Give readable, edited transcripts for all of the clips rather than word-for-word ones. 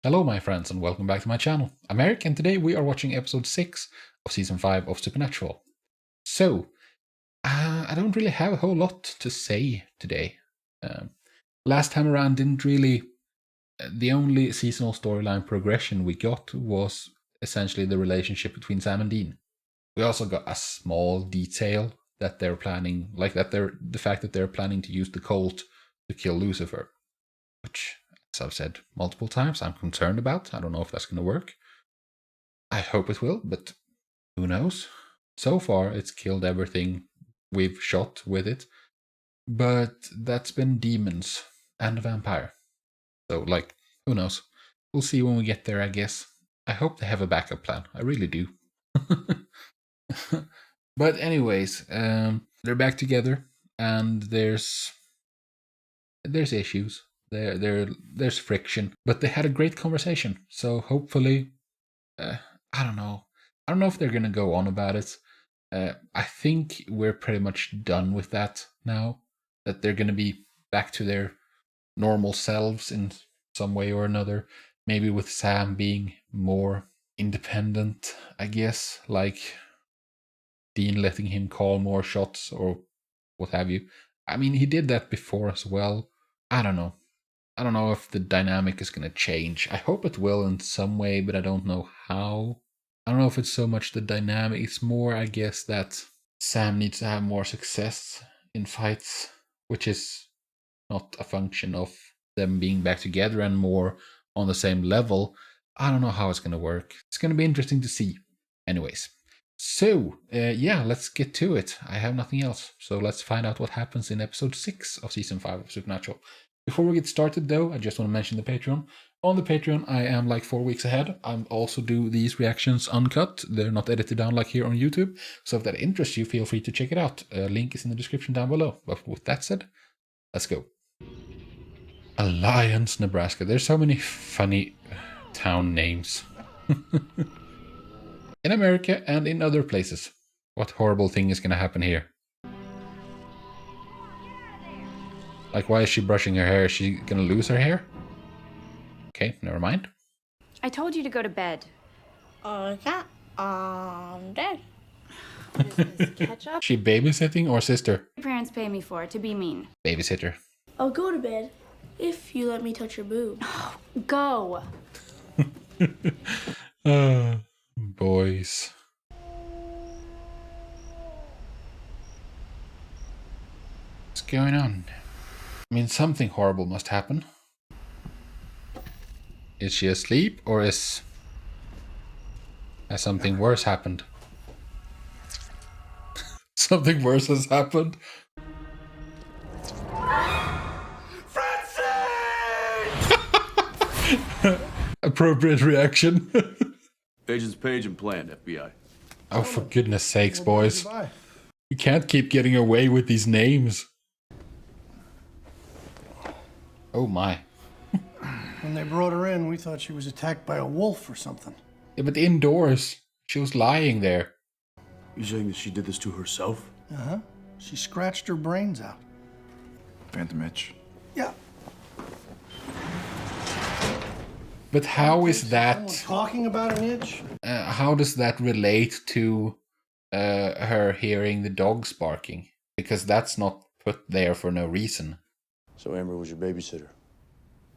Hello my friends and welcome back to my channel. I'm Eric and today we are watching episode 6 of season 5 of Supernatural. So, I don't really have a whole lot to say today. Last time around the only seasonal storyline progression we got was essentially the relationship between Sam and Dean. We also got a small detail that they're planning, the fact that they're planning to use the cult to kill Lucifer, which, as I've said multiple times, I'm concerned about. I don't know if that's going to work. I hope it will, but who knows? So far, it's killed everything we've shot with it, but that's been demons and a vampire. So, who knows? We'll see when we get there, I guess. I hope they have a backup plan. I really do. But anyways, they're back together, and there's issues. There's friction, but they had a great conversation. So hopefully, I don't know. I don't know if they're gonna go on about it. I think we're pretty much done with that now. That they're gonna be back to their normal selves in some way or another. Maybe with Sam being more independent, I guess, like Dean letting him call more shots or what have you. I mean, he did that before as well. I don't know. I don't know if the dynamic is going to change. I hope it will in some way, but I don't know how. I don't know if it's so much the dynamic. It's more, I guess, that Sam needs to have more success in fights, which is not a function of them being back together and more on the same level. I don't know how it's going to work. It's going to be interesting to see. Anyways, so yeah, let's get to it. I have nothing else. So let's find out what happens in episode 6 of season 5 of Supernatural. Before we get started though, I just want to mention the Patreon. On the Patreon, I am like 4 weeks ahead. I also do these reactions uncut. They're not edited down like here on YouTube. So if that interests you, feel free to check it out. Link is in the description down below. But with that said, let's go. Alliance, Nebraska. There's so many funny town names. In America and in other places. What horrible thing is going to happen here? Like, why is she brushing her hair? Is she going to lose her hair? Okay, never mind. I told you to go to bed. Okay, I'm dead. What is this, ketchup? She babysitting or sister? Your parents pay me for it, to be mean. Babysitter. I'll go to bed if you let me touch your boob. Go. Boys. What's going on? I mean, something horrible must happen. Is she asleep or has something worse happened? Something worse has happened. Appropriate reaction. Agents Page and Plant, FBI. Oh, for goodness sakes, boys. You can't keep getting away with these names. Oh my. When they brought her in, we thought she was attacked by a wolf or something. Yeah, but indoors. She was lying there. You saying that she did this to herself? Uh-huh. She scratched her brains out. Phantom itch. Yeah. But how is Someone that... talking about an itch? how does that relate to her hearing the dogs barking? Because that's not put there for no reason. So Amber was your babysitter?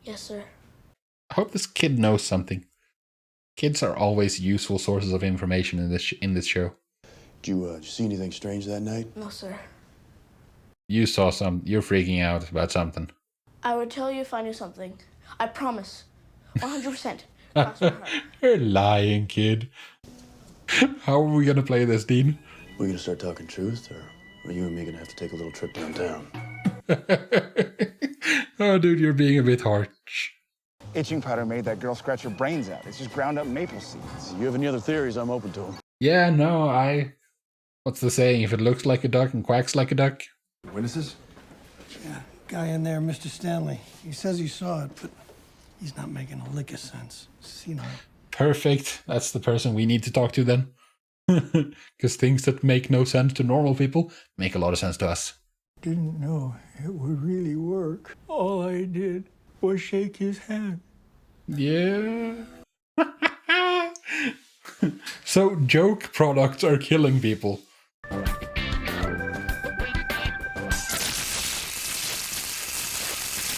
Yes, sir. I hope this kid knows something. Kids are always useful sources of information in this show. Did you see anything strange that night? No, sir. You saw some. You're freaking out about something. I would tell you if I knew something. I promise. 100%. Cross my heart. You're lying, kid. How are we gonna play this, Dean? We gonna start talking truth, or are you and me gonna have to take a little trip downtown? Oh, dude, you're being a bit harsh. Itching powder made that girl scratch her brains out. It's just ground up maple seeds. You have any other theories? I'm open to them. Yeah, no, what's the saying? If it looks like a duck and quacks like a duck. Witnesses? Yeah, guy in there, Mr. Stanley. He says he saw it, but he's not making a lick of sense. You know. Perfect. That's the person we need to talk to then. Because things that make no sense to normal people make a lot of sense to us. Didn't know it would really work. All I did was shake his hand. Yeah. So joke products are killing people.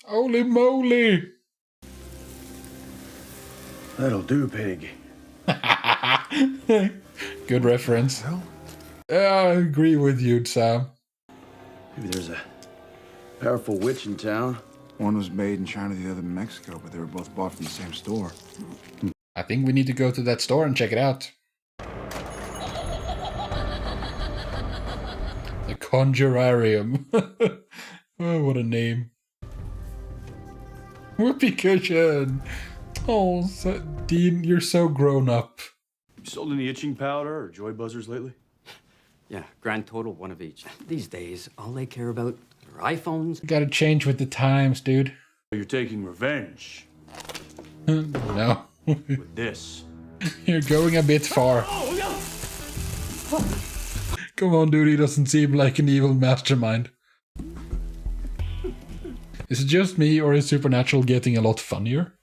Holy moly! That'll do, pig. Good reference. I agree with you, Sam. Maybe there's a powerful witch in town. One was made in China, the other in Mexico, but they were both bought from the same store. I think we need to go to that store and check it out. The Conjurarium. Oh, what a name. Whoopee cushion. Oh, Dean, you're so grown up. You sold any itching powder or joy buzzers lately? Yeah, grand total, one of each. These days, all they care about are iPhones. Gotta change with the times, dude. You're taking revenge No. with this. You're going a bit far. Come on, dude, he doesn't seem like an evil mastermind. Is it just me, or is Supernatural getting a lot funnier?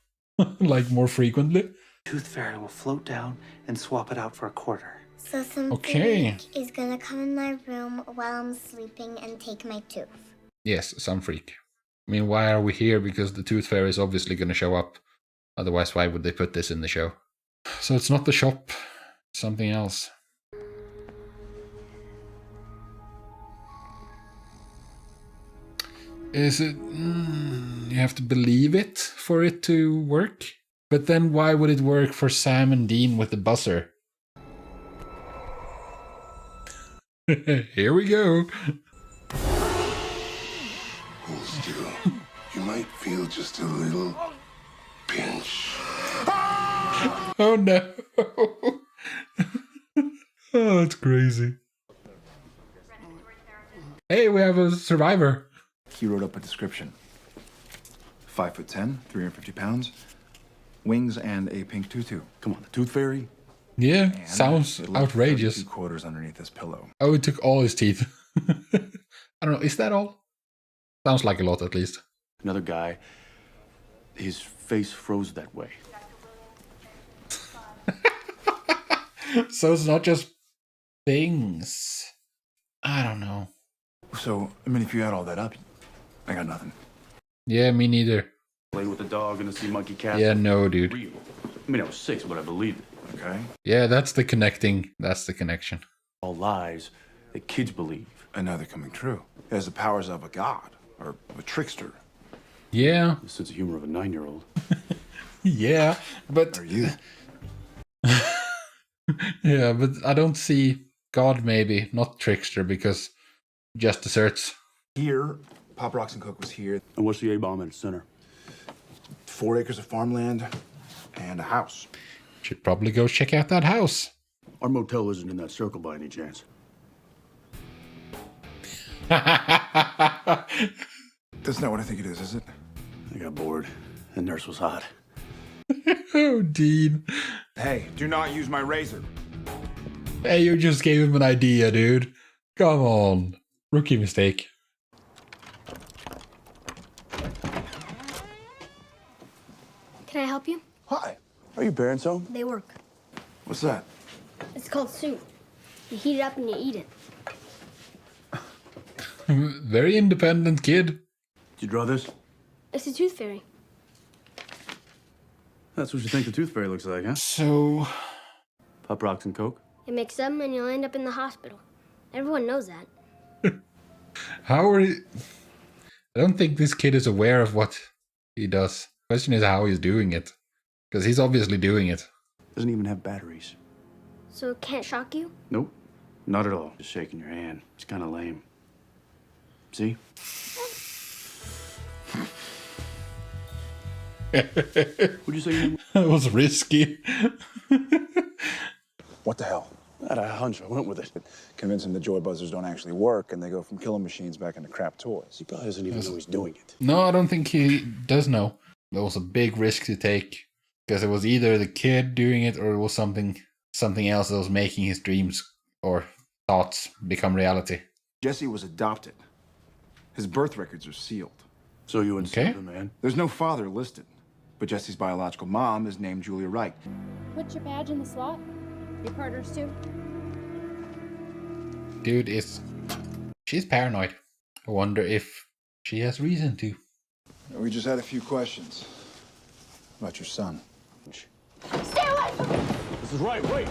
Like, more frequently? Tooth Fairy will float down and swap it out for a quarter. So some Okay. freak is gonna come in my room while I'm sleeping and take my tooth. Yes, some freak. I mean, why are we here? Because the Tooth Fairy is obviously going to show up. Otherwise, why would they put this in the show? So it's not the shop, something else. Is it... you have to believe it for it to work? But then why would it work for Sam and Dean with the buzzer? Here we go. Hold still. You might feel just a little pinch. Oh no. Oh, that's crazy. Hey, we have a survivor. He wrote up a description. 5'10", 350 pounds, wings and a pink tutu. Come on, the Tooth Fairy? Yeah, And sounds it left outrageous. 32 quarters underneath his pillow. Oh, it took all his teeth. I don't know, is that all? Sounds like a lot, at least. Another guy, his face froze that way. So it's not just things. I don't know. So, I mean, if you add all that up, I got nothing. Yeah, me neither. Play with the dog and the sea monkey cat. Yeah, no, dude. Real. I mean, I was 6, but I believed it. Okay? Yeah, that's the connecting. That's the connection. All lies that kids believe. And now they're coming true. It has the powers of a god, or a trickster. Yeah. The sense of humor of a 9-year-old. Yeah, but... Are you? Yeah, but I don't see God, maybe, not trickster, because just desserts. Here, Pop Rocks and Coke was here. And what's the A-bomb at its center? 4 acres of farmland and a house. Should probably go check out that house. Our motel isn't in that circle by any chance. That's not what I think it is it? I got bored. The nurse was hot. Oh, Dean. Hey, do not use my razor. Hey, you just gave him an idea, dude. Come on. Rookie mistake. Can I help you? Hi. Are your parents home? They work. What's that? It's called soup. You heat it up and you eat it. Very independent kid. Did you draw this? It's a tooth fairy. That's what you think the Tooth Fairy looks like, huh? So... Pop Rocks and Coke? You mix them and you'll end up in the hospital. Everyone knows that. how are you... I don't think this kid is aware of what he does. Question is how he's doing it. Because he's obviously doing it. Doesn't even have batteries. So it can't shock you? Nope. Not at all. Just shaking your hand. It's kind of lame. See? What'd you say your name was? That was risky. What the hell? I had a hunch. I went with it. Convince him the joy buzzers don't actually work and they go from killing machines back into crap toys. He probably doesn't even know he's doing it. No, I don't think he does know. That was a big risk to take. Because it was either the kid doing it or it was something else that was making his dreams or thoughts become reality. Jesse was adopted. His birth records are sealed. So you Okay. insulted the man? There's no father listed. But Jesse's biological mom is named Julia Wright. Put your badge in the slot. Your partners too. Dude, she's paranoid. I wonder if she has reason to. We just had a few questions about your son. Stay away from me! This is right, wait!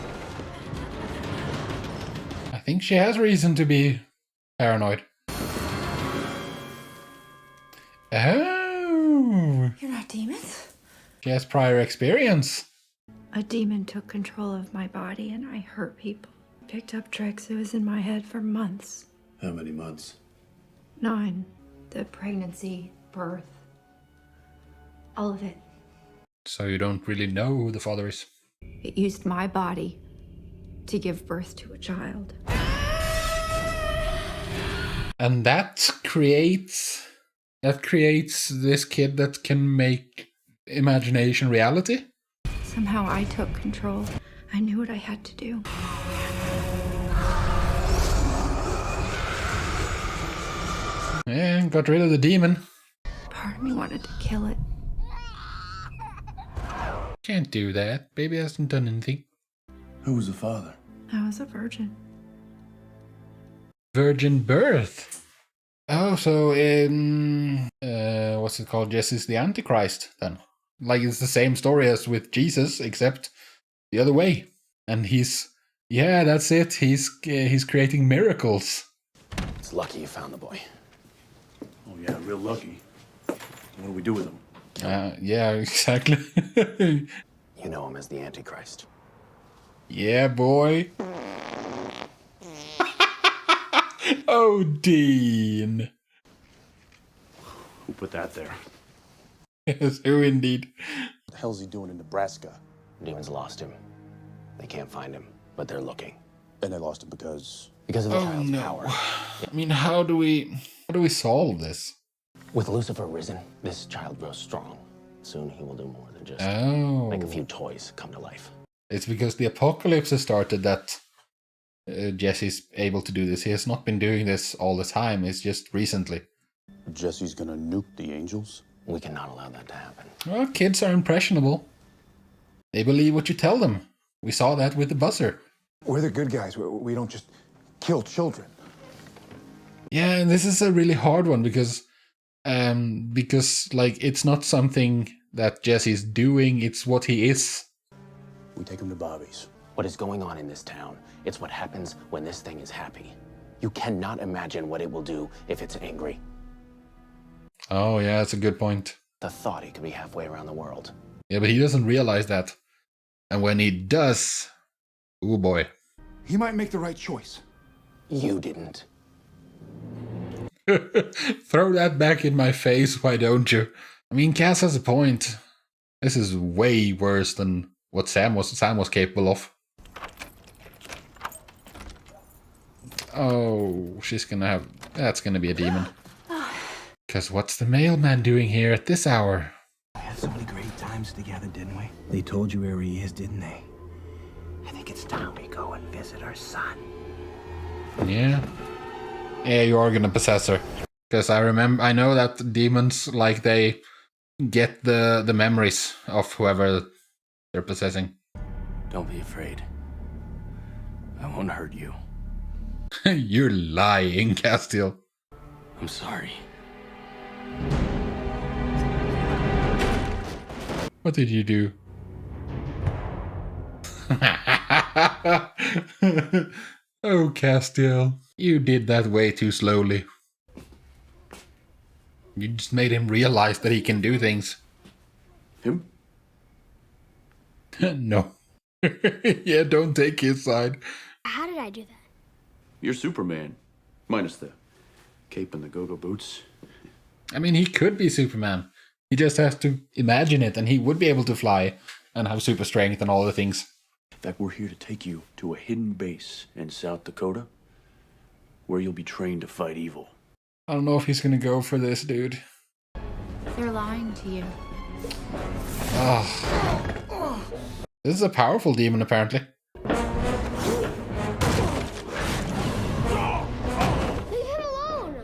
I think she has reason to be paranoid. Oh! You're not demons? She has prior experience. A demon took control of my body and I hurt people. Picked up tricks. It was in my head for months. How many months? 9. The pregnancy, birth. All of it. So you don't really know who the father is. It used my body to give birth to a child. And that creates this kid that can make imagination reality. Somehow I took control. I knew what I had to do. Yeah, got rid of the demon. Part of me wanted to kill it. Can't do that. Baby hasn't done anything. Who was the father? I was a virgin. Virgin birth. Oh, so in what's it called? Jesse's the antichrist then. Like it's the same story as with Jesus, except the other way. And yeah, that's it. He's creating miracles. It's lucky you found the boy. Oh yeah, real lucky. What do we do with him? Yeah, exactly. You know him as the Antichrist. Yeah, boy. Oh, Dean. Who put that there? Yes, who indeed. What the hell's he doing in Nebraska? Demons lost him. They can't find him, but they're looking. And they lost him because Because of the child's no. power. I mean, how do we solve this? With Lucifer risen, this child grows strong. Soon he will do more than just Oh. make a few toys come to life. It's because the apocalypse has started that Jesse's able to do this. He has not been doing this all the time. It's just recently. Jesse's gonna nuke the angels? We cannot allow that to happen. Well, kids are impressionable. They believe what you tell them. We saw that with the buzzer. We're the good guys. We don't just kill children. Yeah, and this is a really hard one because like it's not something that Jesse's doing, it's what he is. We take him to Bobby's. What is going on in this town? It's what happens when this thing is happy. You cannot imagine what it will do if it's angry. Oh yeah, that's a good point. The thought he could be halfway around the world. Yeah, but he doesn't realize that. And when he does, oh boy. He might make the right choice. You didn't. Throw that back in my face, why don't you? I mean, Cass has a point. This is way worse than what Sam was capable of. Oh, that's gonna be a demon. Because what's the mailman doing here at this hour? We had so many great times together, didn't we? They told you where he is, didn't they? I think it's time we go and visit our son. Yeah. Yeah, you are gonna possess her. Because I know that demons, like, they get the memories of whoever they're possessing. Don't be afraid. I won't hurt you. You're lying, Castiel. I'm sorry. What did you do? Oh, Castiel, you did that way too slowly. You just made him realize that he can do things. Him? No. Yeah, don't take his side. How did I do that? You're Superman. Minus the cape and the go-go boots. I mean, he could be Superman. He just has to imagine it, and he would be able to fly and have super strength and all the things. In fact, we're here to take you to a hidden base in South Dakota where you'll be trained to fight evil. I don't know if he's gonna go for this, dude. They're lying to you. Oh. This is a powerful demon, apparently. Leave him alone!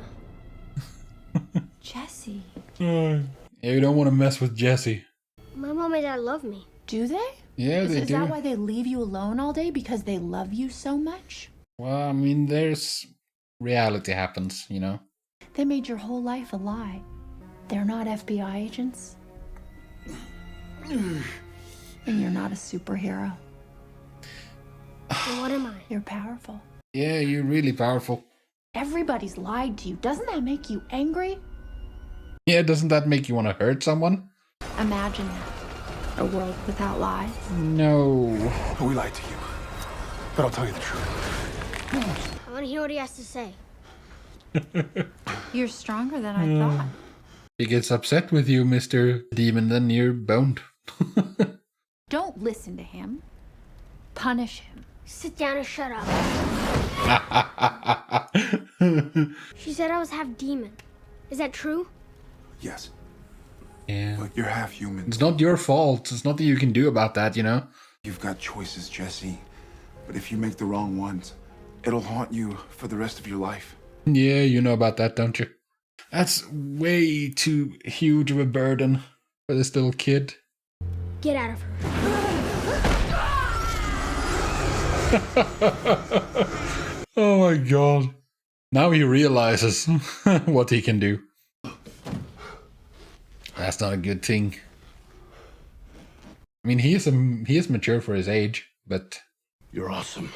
Jesse. Yeah, you don't want to mess with Jesse. my dad loved me. Do they? Yeah, they Is do. that why they leave you alone all day? Because they love you so much? Well, I mean, there's reality happens, you know. They made your whole life a lie. They're not FBI agents. And you're not a superhero. Then what am I? You're powerful. Yeah, you're really powerful. Everybody's lied to you. Doesn't that make you angry? Yeah, doesn't that make you want to hurt someone? Imagine that. A world without lies. No. We lied to you. But I'll tell you the truth. I want to hear what he has to say. You're stronger than I thought. He gets upset with you, Mr. Demon, then you're boned. Don't listen to him. Punish him. Sit down and shut up. She said I was half demon. Is that true? Yes. Yeah. But you're half human. It's not your fault. It's nothing you can do about that, you know? You've got choices, Jesse. But if you make the wrong ones, it'll haunt you for the rest of your life. Yeah, you know about that, don't you? That's way too huge of a burden for this little kid. Get out of her. Oh my god. Now he realizes what he can do. That's not a good thing. I mean, he is mature for his age, but... You're awesome.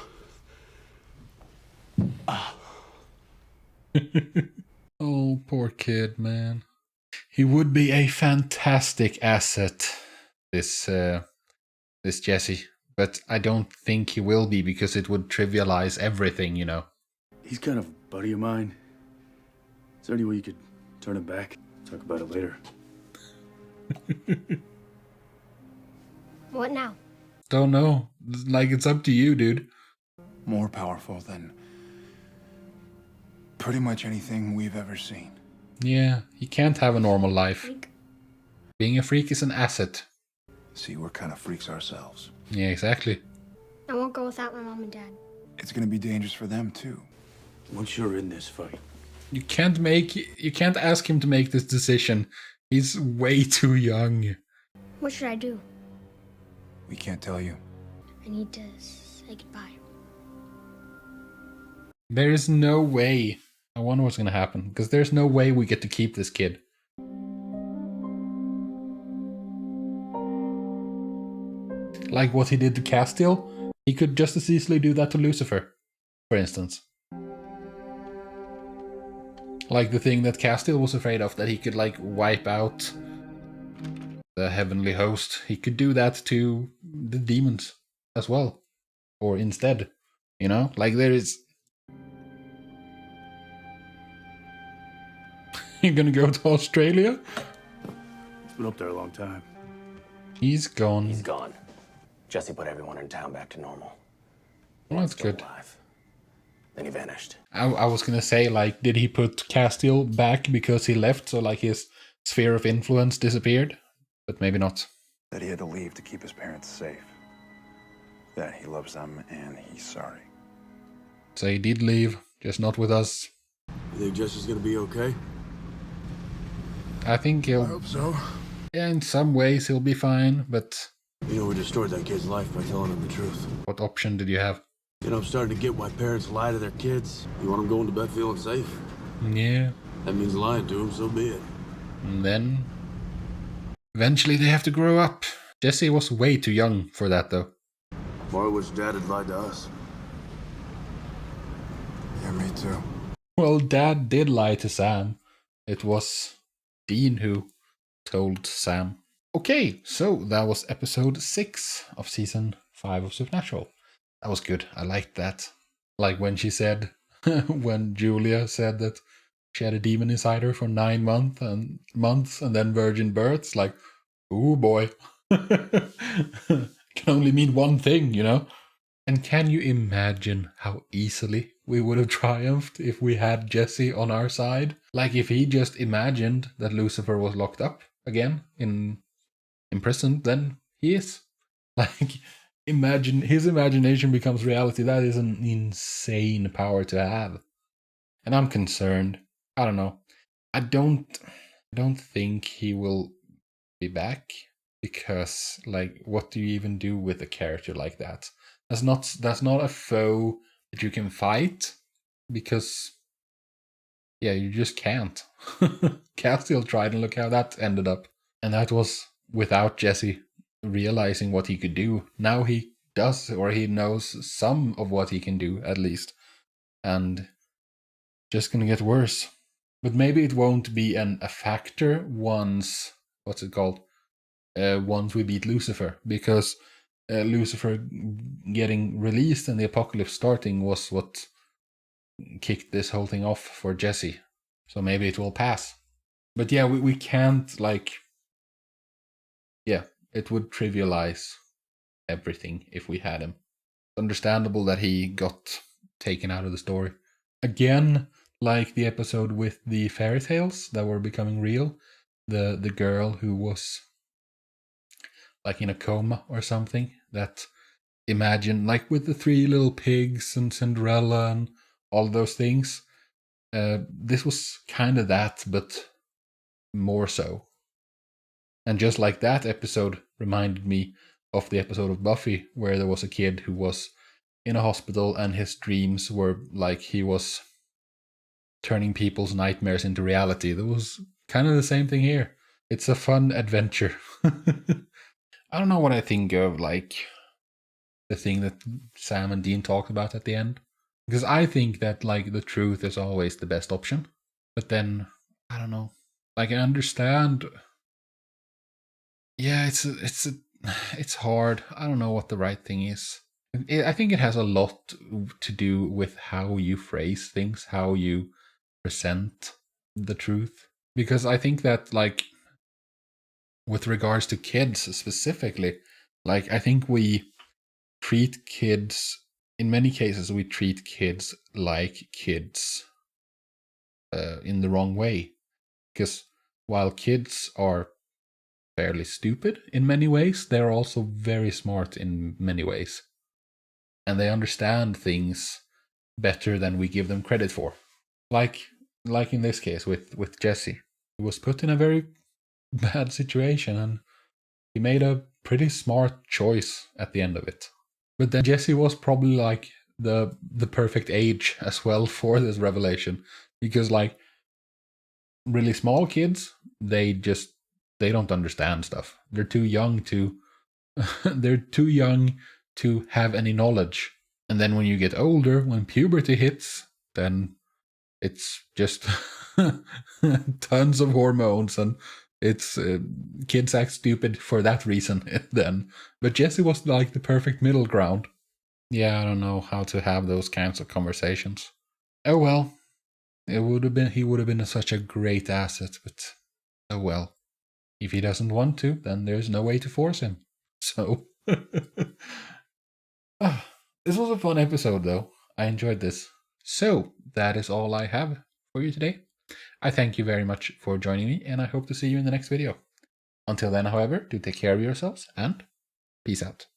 Oh, poor kid, man. He would be a fantastic asset, this Jesse. But I don't think he will be, because it would trivialize everything, you know. He's kind of a buddy of mine. Is there any way you could turn him back? Talk about it later. What now? Don't know. Like, it's up to you, dude. More powerful than pretty much anything we've ever seen. Yeah, he can't have a normal life. Freak. Being a freak is an asset. See, we're kind of freaks ourselves. Yeah, exactly. I won't go without my mom and dad. It's gonna be dangerous for them, too. Once you're in this fight, You can't ask him to make this decision. He's way too young. What should I do? We can't tell you. I need to say goodbye. There is no way. I wonder what's gonna happen, because there's no way we get to keep this kid. Like what he did to Castiel, he could just as easily do that to Lucifer, for instance. Like the thing that Castiel was afraid of, that he could like wipe out the heavenly host. He could do that to the demons as well. Or instead, you know? Like there is... You're gonna go to Australia? it's been up there a long time. He's gone. He's gone. Jesse put everyone in town back to normal. Well, that's Still good. alive. Then he vanished. I was gonna say, like, did he put Castiel back because he left, so like his sphere of influence disappeared? But maybe not. That he had to leave to keep his parents safe. That he loves them and he's sorry. So he did leave, just not with us. You think Jesse's gonna be okay? I think he'll... I hope so. Yeah, in some ways he'll be fine, but... You know, we destroyed that kid's life by telling him the truth. What option did you have? You know, I'm starting to get why parents lie to their kids. You want them going to bed feeling safe? Yeah. That means lying to them, so be it. And then... eventually they have to grow up. Jesse was way too young for that, though. More wish Dad had lied to us. Yeah, me too. Well, Dad did lie to Sam. It was Dean who told Sam. Okay, so that was episode 6 of season 5 of Supernatural. That was good. I liked that. Like when she said, when Julia said that she had a demon inside her for 9 months and then virgin births, like, ooh boy. Can only mean one thing, you know? And can you imagine how easily we would have triumphed if we had Jesse on our side? Like if he just imagined that Lucifer was locked up again in prison, then he is. Like, imagine his imagination becomes reality. That is an insane power to have. And I'm concerned. I don't know. I don't think he will be back because like, what do you even do with a character like that? That's not a foe that you can fight, because yeah, you just can't. Castiel tried, and look how that ended up. And that was without Jesse realizing what he could do. Now he does, or he knows some of what he can do at least, and just gonna get worse. But maybe it won't be a factor once, what's it called? Once we beat Lucifer, because Lucifer getting released and the apocalypse starting was what kicked this whole thing off for Jesse. So maybe it will pass. But yeah, we can't, like, yeah, it would trivialize everything if we had him. It's understandable that he got taken out of the story. Again, like the episode with the fairy tales that were becoming real, the girl who was like in a coma or something, that imagine, like with the Three Little Pigs and Cinderella and all those things, this was kind of that, but more so. And just like that episode reminded me of the episode of Buffy where there was a kid who was in a hospital and his dreams were like he was turning people's nightmares into reality. That was kind of the same thing here. It's a fun adventure. I don't know what I think of, like, the thing that Sam and Dean talked about at the end. Because I think that, like, the truth is always the best option. But then, I don't know. Like, I understand. Yeah, it's hard. I don't know what the right thing is. I think it has a lot to do with how you phrase things, how you present the truth. Because I think that, like, with regards to kids specifically, like, I think we treat kids, in many cases, we treat kids like kids in the wrong way. Because while kids are fairly stupid in many ways, they're also very smart in many ways. And they understand things better than we give them credit for. Like in this case with Jesse. He was put in a very bad situation and he made a pretty smart choice at the end of it. But then Jesse was probably like the perfect age as well for this revelation. Because like really small kids, they don't understand stuff. They're too young to they're too young to have any knowledge. And then when you get older, when puberty hits, then it's just tons of hormones, and it's kids act stupid for that reason then. But Jesse was like the perfect middle ground. Yeah, I don't know how to have those kinds of conversations. Oh well, he would have been such a great asset, but oh well. If he doesn't want to, then there's no way to force him. So this was a fun episode though. I enjoyed this. So that is all I have for you today. I thank you very much for joining me, and I hope to see you in the next video. Until then, however, do take care of yourselves, and peace out.